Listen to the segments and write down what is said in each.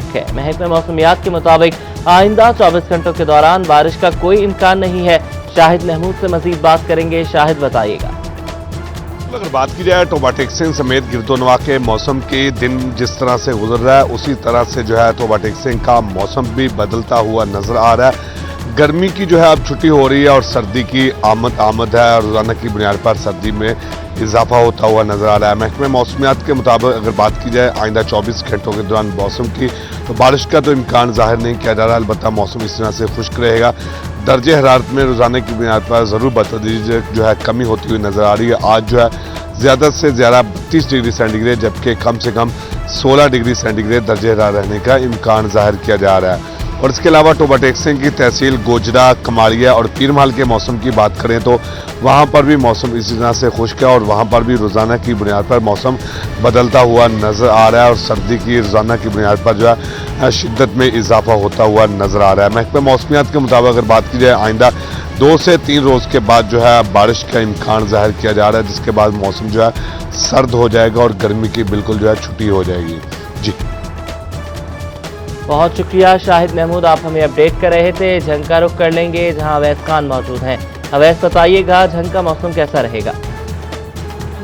खुश्क है। महकमे मौसमियात के मुताबिक आइंदा 24 घंटों के दौरान बारिश का कोई इम्कान नहीं है। शाहिद महमूद से मजीद बात करेंगे। शाहिद बताइएगा। अगर बात की जाए टोबा टेक्सिंग समेत गिरदोनवा के मौसम के दिन जिस तरह से गुजर रहा है उसी तरह से जो है टोबा टेक्सिंग का मौसम भी बदलता हुआ नजर आ रहा है। गर्मी की जो है अब छुट्टी हो रही है और सर्दी की आमद है और रोजाना की बुनियाद पर सर्दी में इजाफा होता हुआ नजर आ रहा है। महकमे मौसमियात के मुताबिक अगर बात की जाए आइंदा 24 घंटों के दौरान मौसम की तो बारिश का तो इम्कान जाहिर नहीं किया जा रहा, अलबत्ता मौसम इस तरह से खुश्क रहेगा। दर्जे हरारत में रोजाना की बुनियाद पर जरूर बतदरीज जो है कमी होती हुई नजर आ रही है। आज जो है ज़्यादा से ज़्यादा 32 डिग्री सेंटीग्रेड जबकि कम से कम 16 डिग्री सेंटीग्रेड दर्जे हरारत रहने का इम्कान जाहिर किया जा रहा है। और इसके अलावा टोबा टेक्सिंग की तहसील गोजरा, कमारिया और पीरमहल के मौसम की बात करें तो वहाँ पर भी मौसम इसी तरह से खुश्क है और वहाँ पर भी रोज़ाना की बुनियाद पर मौसम बदलता हुआ नज़र आ रहा है और सर्दी की रोज़ाना की बुनियाद पर जो है शिद्दत में इजाफा होता हुआ नज़र आ रहा है। महकमे मौसमियात के मुताबिक अगर बात की जाए आइंदा 2 से 3 रोज़ के बाद जो है बारिश का इम्कान जाहिर किया जा रहा है, जिसके बाद मौसम जो है सर्द हो जाएगा और गर्मी की बिल्कुल जो है छुट्टी हो जाएगी। जी बहुत शुक्रिया शाहिद महमूद, आप हमें अपडेट कर रहे थे। झंग का रुख कर लेंगे जहां अवैस खान मौजूद हैं। अवैस बताइएगा झंग का मौसम कैसा रहेगा?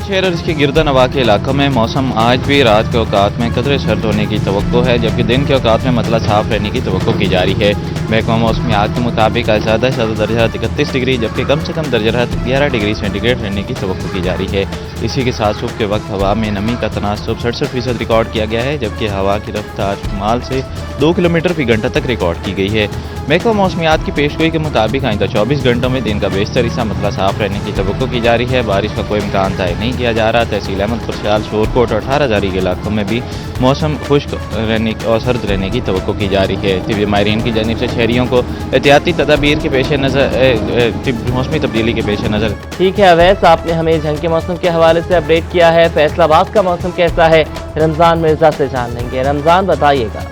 शहर और इसके गिरदनवा के इलाकों में मौसम आज भी रात के औकात में कदरे सर्द होने की तवक्को है, जबकि दिन के औकात में मतलब साफ रहने की तवक्को की जा रही है। महकमा मौसमियात के मुताबिक आज ज़्यादा से ज़्यादा दर्जा 31 डिग्री जबकि कम से कम दर्जा 11 डिग्री सेंटीग्रेड रहने की तवक्को की जा रही है। इसी के साथ सुबह के वक्त हवा में नमी का तनासुब 67% रिकॉर्ड किया गया है, जबकि हवा की रफ्तार शुमाल से 2 किलोमीटर फी घंटा तक रिकॉर्ड की गई है। महकमा मौसमियात की पेशगोई के मुताबिक आइंदा 24 घंटों में दिन का बेशतर हिस्सा मतलब साफ रहने की तवक्को की जा रही है। बारिश का कोई इम्कान तय नहीं किया जा रहा। तहसील अहमदपुर, सियाल, शोरकोट और 18 जारी के इलाकों में भी मौसम खुश्क रहने और सर्द रहने की तवक्को की जा रही है। तिब्बी माहिरीन की जानिब से शहरियों को एहतियाती तदाबीर के पेश नज़र मौसमी तब्दीली के पेश नज़र। ठीक है अवैस, आपने हमें झंग के मौसम के हवाले से अपडेट किया है। फैसलाबाद का मौसम कैसा है रमज़ान मिर्जा से जान लेंगे। रमज़ान बताइएगा।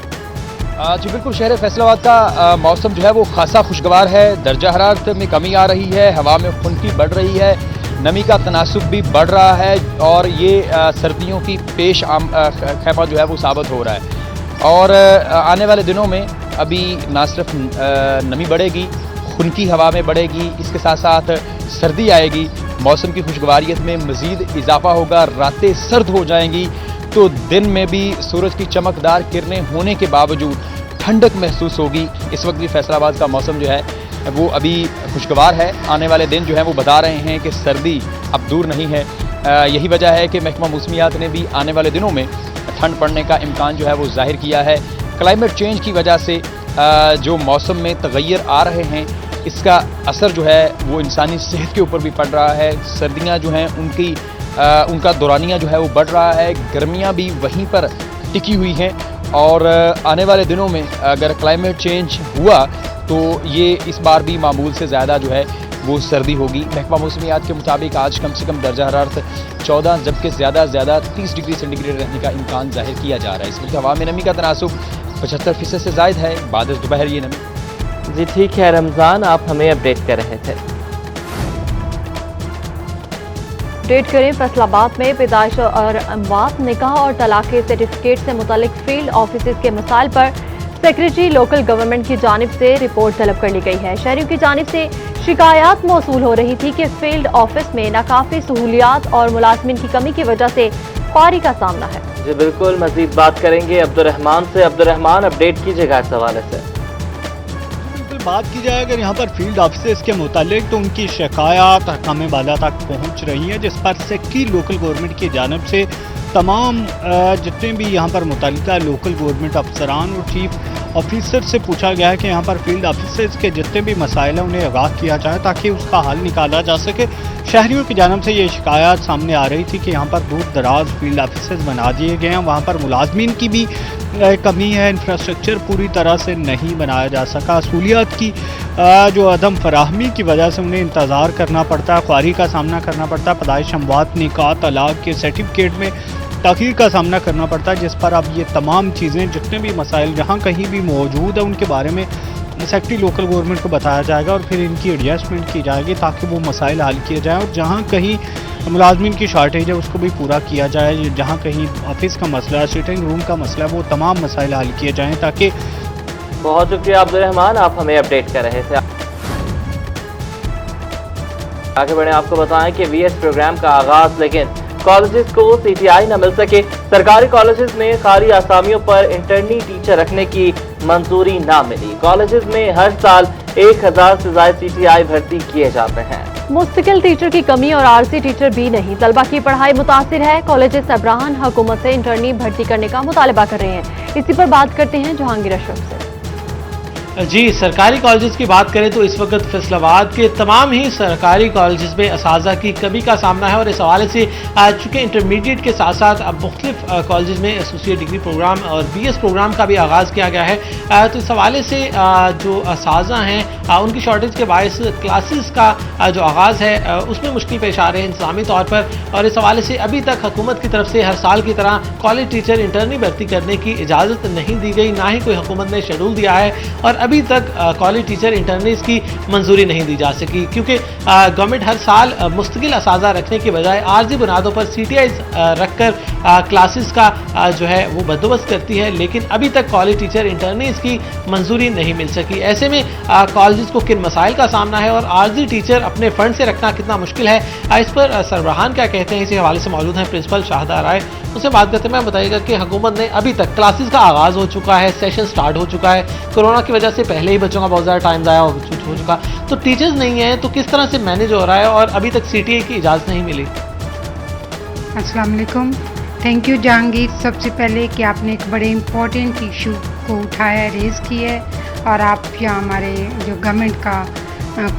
जी बिल्कुल, शहर फैसलाबाद का मौसम जो है वो खासा खुशगवार है। दर्जा हरारत में कमी आ रही है, हवा में खुनकी बढ़ रही है, नमी का तनासुब भी बढ़ रहा है और ये सर्दियों की पेश खैमा जो है वो साबित हो रहा है। और आने वाले दिनों में अभी ना सिर्फ नमी बढ़ेगी, खुनकी हवा में बढ़ेगी, इसके साथ साथ सर्दी आएगी, मौसम की खुशगवारियत में मज़ीद इजाफा होगा, रातें सर्द हो जाएंगी तो दिन में भी सूरज की चमकदार किरणें होने के बावजूद ठंडक महसूस होगी। इस वक्त भी फैसलाबाद का मौसम जो है वो अभी खुशगवार है। आने वाले दिन जो है वो बता रहे हैं कि सर्दी अब दूर नहीं है। यही वजह है कि महकमा मौसमियात ने भी आने वाले दिनों में ठंड पड़ने का इम्कान जो है वो जाहिर किया है। क्लाइमेट चेंज की वजह से जो मौसम में तगय्युर आ रहे हैं इसका असर जो है वो इंसानी सेहत के ऊपर भी पड़ रहा है। सर्दियाँ जो हैं उनका दौरानिया जो है वो बढ़ रहा है, गर्मियाँ भी वहीं पर टिकी हुई हैं और आने वाले दिनों में अगर क्लाइमेट चेंज हुआ तो ये इस बार भी मामूल से ज़्यादा जो है वो सर्दी होगी। महकमा मौसमियात के मुताबिक आज कम से कम दर्जा हरारत 14 जबकि ज़्यादा से ज़्यादा 30 डिग्री सेंटीग्रेड रहने का इम्कान जाहिर किया जा रहा है। इसमें हवा में नमी का तनासुब 75% से ज़ायद है, बाद दोपहर ये नमी। जी ठीक है रमज़ान, आप हमें अपडेट कर रहे थे। अपडेट करें फैसलाबाद में पैदाइश और अमवात, निकाह और तलाक के सर्टिफिकेट से मुतालिक फील्ड ऑफिस के मसाइल पर सेक्रेटरी लोकल गवर्नमेंट की जानिब से रिपोर्ट तलब कर ली गई है। शहरियों की जानिब से शिकायत मौसूल हो रही थी कि फील्ड ऑफिस में नाकाफी सहूलियात और मुलाजमिन की कमी की वजह से ख्वारी का सामना है। जी बिल्कुल, मजीद बात करेंगे अब्दुर्रहमान से। अब्दुर्रहमान अपडेट कीजिएगा इस हवाले से। बात की जाए अगर यहाँ पर फील्ड ऑफिसर्स के मुतालिक तो उनकी शिकायत हकाम बाला तक पहुँच रही है, जिस पर सेक्रेटरी लोकल गवर्नमेंट की जानिब से तमाम जितने भी यहाँ पर मुतल्लिका लोकल गवर्नमेंट अफसरान और चीफ ऑफिसर से पूछा गया है कि यहाँ पर फील्ड ऑफिसर्स के जितने भी मसाइल हैं उन्हें आगाह किया जाए ताकि उसका हल निकाला जा सके। शहरियों की जानिब से ये शिकायत सामने आ रही थी कि यहाँ पर दूर दराज फील्ड ऑफिसर्स बना दिए गए हैं, वहाँ पर मुलाजमीन की भी कमी है, इंफ्रास्ट्रक्चर पूरी तरह से नहीं बनाया जा सका, सहूलियात की जो अदम फराहमी की वजह से उन्हें इंतज़ार करना पड़ता है, ख्वारी का सामना करना पड़ता है, पैदाइश अमवात निकाह तलाक के सर्टिफिकेट में तखीर का सामना करना पड़ता है, जिस पर अब ये तमाम चीज़ें जितने भी मसाइल जहाँ कहीं भी मौजूद है उनके बारे में सेक्रेटरी लोकल गवर्नमेंट को बताया जाएगा और फिर इनकी एडजस्टमेंट की जाएगी ताकि वो मसाइल हल किए जाएँ और जहाँ कहीं मुलाजमीन की शॉर्टेज है उसको भी पूरा किया जाए, जहाँ कहीं ऑफिस का मसला है, सिटिंग रूम का मसला है, वो तमाम मसाइल हल किए जाएँ ताकि। बहुत शुक्रिया अब्दुल रहमान, आप हमें अपडेट कर रहे थे। आगे बढ़े, आपको बताएं कि वीएस प्रोग्राम का आगाज, लेकिन कॉलेजेस को सीटीआई न मिल सके। सरकारी कॉलेजेस में खाली आसामियों पर इंटर्नी टीचर रखने की मंजूरी ना मिली। कॉलेजेस में हर साल 1000 से ज्यादा सीटीआई भर्ती किए जाते हैं। मुस्तकिल टीचर की कमी और आरसी टीचर भी नहीं, तलबा की पढ़ाई मुतासिर है। कॉलेजेस सबराहन हुकूमत से इंटर्नी भर्ती करने का मुतालबा कर रहे हैं। इसी पर बात करते हैं जहांगीर अशरफ से। जी, सरकारी कॉलेजेस की बात करें तो इस वक्त फैसलाबाद के तमाम ही सरकारी कॉलेजेस में असातिज़ा की कमी का सामना है और इस हवाले से चूँकि इंटरमीडिएट के साथ साथ अब मुख्तलिफ कॉलेजेस में एसोसिएट डिग्री प्रोग्राम और बीएस प्रोग्राम का भी आगाज़ किया गया है। तो इस हवाले से जो असातिज़ा हैं उनकी शॉर्टेज के बायस क्लासेस का जो आगाज़ है उसमें मुश्किल पेश आ रहे हैं इंतज़ामी तौर पर। और इस हवाले से अभी तक हुकूमत की तरफ से हर साल की तरह कॉलेज टीचर इंटर्नी भर्ती करने की इजाज़त नहीं दी गई, ना ही कोई हुकूमत ने शेड्यूल दिया है और अभी तक कॉलेज टीचर इंटर्नीज की मंजूरी नहीं दी जा सकी, क्योंकि गवर्नमेंट हर साल मुस्तकिल असातिज़ा रखने के बजाय आर्जी बुनियादों पर सीटीआई रखकर क्लासेस का जो है वो बंदोबस्त करती है, लेकिन अभी तक कॉलेज टीचर इंटर्नीज की मंजूरी नहीं मिल सकी। ऐसे में कॉलेज को किन मसाइल का सामना है और आर्जी टीचर अपने फंड से रखना कितना मुश्किल है, इस पर सरबराहान क्या कहते हैं, इसी हवाले से मौजूद हैं प्रिंसिपल शाहदा राय। उससे बात करते हैं, बताइएगा कि हुकूमत ने अभी तक क्लासेस का आगाज़ हो चुका है, सेशन स्टार्ट हो चुका है, कोरोना की वजह से पहले ही बच्चों का बहुत ज़्यादा टाइम ज़ाया हो चुका, तो टीचर्स नहीं है तो किस तरह से मैनेज हो रहा है और अभी तक सीटीआई की इजाज़त नहीं मिली। अस्सलाम वालेकुम, थैंक यू जहांगीर। सबसे पहले कि आपने एक बड़े इम्पोर्टेंट इशू को उठाया, रेज़ किया है और आप यहाँ हमारे जो गवर्नमेंट का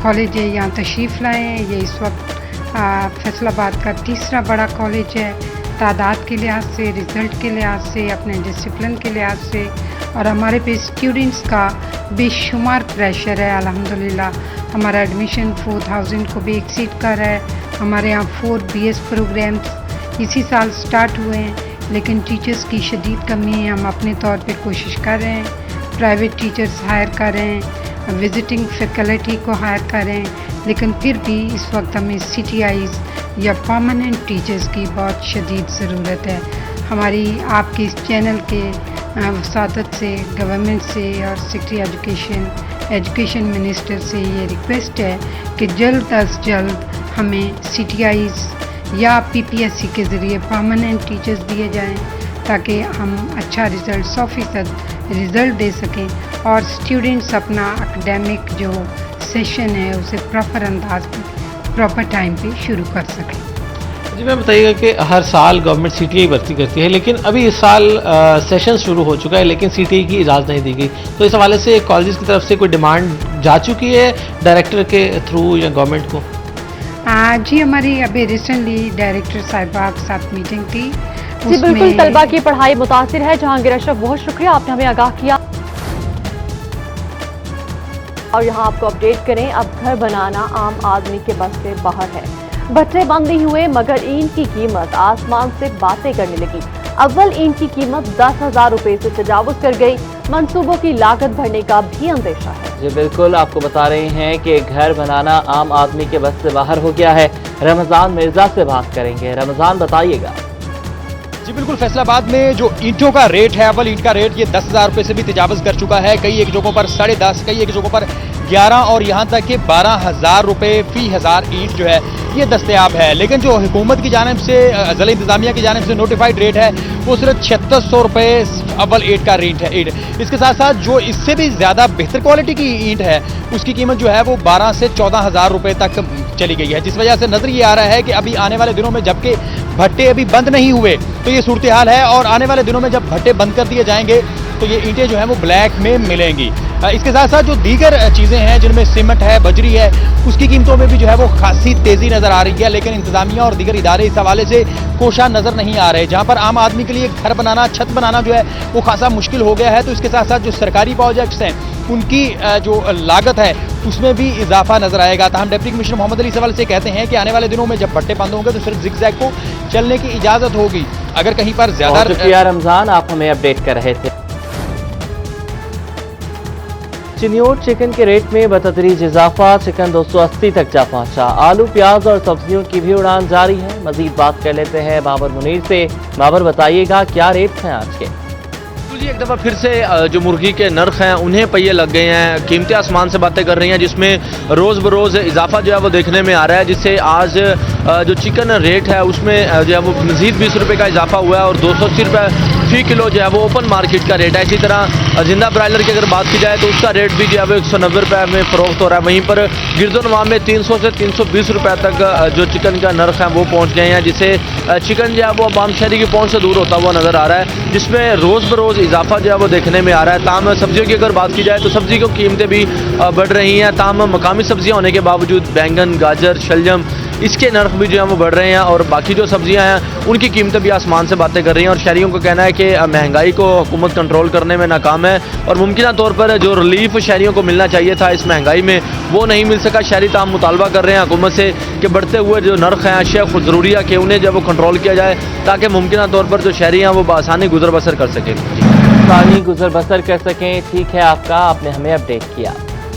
कॉलेज है यहाँ तशरीफ़ लाए हैं। ये इस वक्त फैसलाबाद का तीसरा बड़ा कॉलेज है, तादाद के लिहाज से, रिज़ल्ट के लिहाज से, अपने डिसिप्लिन के लिहाज से, और हमारे पे स्टूडेंट्स का बेशुमार प्रेशर है। अल्हम्दुलिल्लाह हमारा एडमिशन 4000 को भी एक्सीड कर रहा है। हमारे यहाँ 4 बीएस प्रोग्राम्स इसी साल स्टार्ट हुए हैं, लेकिन टीचर्स की शदीद कमी है। हम अपने तौर पे कोशिश कर रहे हैं, प्राइवेट टीचर्स हायर कर रहे हैं, विजिटिंग फैकल्टी को हायर कर रहे हैं, लेकिन फिर भी इस वक्त हमें सीटीआईज़ या परमानेंट टीचर्स की बहुत शदीद ज़रूरत है। हमारी आपके इस चैनल के वसादत से, गवर्नमेंट से और सेक्रेटरी एजुकेशन मिनिस्टर से ये रिक्वेस्ट है कि जल्द अज जल्द हमें सीटीआईज़ या पीपीएससी के ज़रिए परमानेंट टीचर्स दिए जाएं ताकि हम अच्छा रिज़ल्ट 100% रिज़ल्ट दे सकें और स्टूडेंट्स अपना एकेडमिक जो सेशन है उसे प्रॉपर अंदाज में प्रॉपर टाइम पे शुरू कर सकें। जी मैम, बताइएगा कि हर साल गवर्नमेंट सीटीआई भर्ती करती है, लेकिन अभी इस साल सेशन शुरू हो चुका है लेकिन सीटीआई की इजाज़त नहीं दी गई, तो इस हवाले से कॉलेज की तरफ से कोई डिमांड जा चुकी है डायरेक्टर के थ्रू या गवर्नमेंट को? जी, हमारी अभी रिसेंटली डायरेक्टर साहिबा के साथ मीटिंग थी। जी बिल्कुल, तलबा की पढ़ाई मुतासिर है। जहांगीर अशरफ, बहुत शुक्रिया, आपने हमें आगाह किया। और यहाँ आपको अपडेट करें, अब घर बनाना आम आदमी के बस से बाहर है। भट्टे बंद नहीं हुए मगर ईंट की कीमत आसमान से बातें करने लगी। अव्वल ईंट की कीमत 10,000 रुपए से तजावुज कर गई। मंसूबों की लागत बढ़ने का भी अंदेशा है। जी बिल्कुल, आपको बता रहे हैं कि घर बनाना आम आदमी के बस से बाहर हो गया है। रमजान मिर्जा से बात करेंगे। रमजान, बताइएगा। जी बिल्कुल, फैसलाबाद में जो ईंटों का रेट है, अव्वल ईंट का रेट ये 10,000 रुपये से भी तजावज़ कर चुका है। कई एक जगहों पर 10.5, कई एक जगहों पर 11 और यहाँ तक कि 12,000 रुपये फी हज़ार ईंट जो है ये दस्तयाब है। लेकिन जो हुकूमत की जानिब से, ज़िला इंतज़ामिया की जानिब से नोटिफाइड रेट है वो सिर्फ 7600 रुपये अव्वल ईंट का रेट है। इसके साथ साथ जो इससे भी ज़्यादा बेहतर क्वालिटी की ईंट है उसकी कीमत जो है वो 12 से 14,000 रुपये तक चली गई है, जिस वजह से नजर ये आ रहा है कि अभी आने वाले दिनों में, जबकि भट्टे अभी बंद नहीं हुए, तो ये सूरत हाल है और आने वाले दिनों में जब भट्टे बंद कर दिए जाएंगे तो ये ईंटें जो हैं वो ब्लैक में मिलेंगी। इसके साथ साथ जो दीगर चीज़ें हैं जिनमें सीमेंट है, बजरी है, उसकी कीमतों में भी जो है वो खासी तेज़ी नज़र आ रही है। लेकिन इंतजामिया और दीगर इदारे इस हवाले से कोशा नज़र नहीं आ रहे। जहाँ पर आम आदमी के लिए घर बनाना, छत बनाना जो है वो खासा मुश्किल हो गया है, तो इसके साथ साथ जो सरकारी प्रोजेक्ट्स हैं उनकी जो लागत है उसमें भी इजाफा नजर आएगा। ताहम डिप्टी कमिश्नर मोहम्मद अली इस हवाले से कहते हैं कि आने वाले दिनों में जब भट्टे बंद होंगे तो सिर्फ जिगजैग को चलने की इजाज़त होगी। अगर कहीं पर ज़्यादा। रमजान, आप हमें अपडेट कर रहे थे। चिन्योट चिकन के रेट में बतदरीज इजाफा, चिकन 280 तक जा पहुंचा। आलू, प्याज और सब्जियों की भी उड़ान जारी है। मजीद बात कर लेते हैं बाबर मुनीर से। बाबर, बताइएगा क्या रेट हैं आज के? जी, एक दफ़ा फिर से जो मुर्गी के नर्ख हैं उन्हें पहिए लग गए हैं। कीमतें आसमान से बातें कर रही हैं, जिसमें रोज़ बरोज़ इजाफा जो है वो देखने में आ रहा है, जिससे आज जो चिकन रेट है उसमें जो है वो मज़ीद 20 रुपये का इजाफा हुआ है और 280 रुपये फी किलो जो है वो ओपन मार्केट का रेट है। इसी तरह जिंदा ब्रायलर की अगर बात की जाए तो उसका रेट भी जो है वो 190 रुपये में फ़रोख्त हो रहा है। वहीं पर गिरदोनवा में 300 से 320 रुपये तक जो चिकन का नर्ख है वो पहुँच गए हैं, जिससे चिकन जो है वो आम शहरी की पहुँच से दूर होता हुआ नज़र आ रहा है, जिसमें रोज़ बरोज़ इजाफा जो है वो देखने में आ रहा है। ताम सब्जियों की अगर बात की जाए तो सब्जी की कीमतें भी बढ़ रही हैं। ताम मकामी सब्जियां होने के बावजूद बैंगन, गाजर, शलजम इसके नर्ख भी जो है वो बढ़ रहे हैं और बाकी जो सब्जियां हैं उनकी कीमतें भी आसमान से बातें कर रही हैं। और शहरियों का कहना है कि महंगाई को हुकूमत कंट्रोल करने में नाकाम है और मुमकिन तौर पर जो रिलीफ शहरियों को मिलना चाहिए था इस महंगाई में वो नहीं मिल सका। शहरी ताम मुतालबा कर रहे हैं हुकूमत से कि बढ़ते हुए जो नर्ख हैं अशिया खुद ज़रूरिया के उन्हें जब वो कंट्रोल किया जाए ताकि मुमकिन तौर पर जो शहरी हैं वो बआसानी गुजर बसर कर सकें। आसानी गुजर बसर कर सकें। ठीक है, आपने हमें अपडेट किया।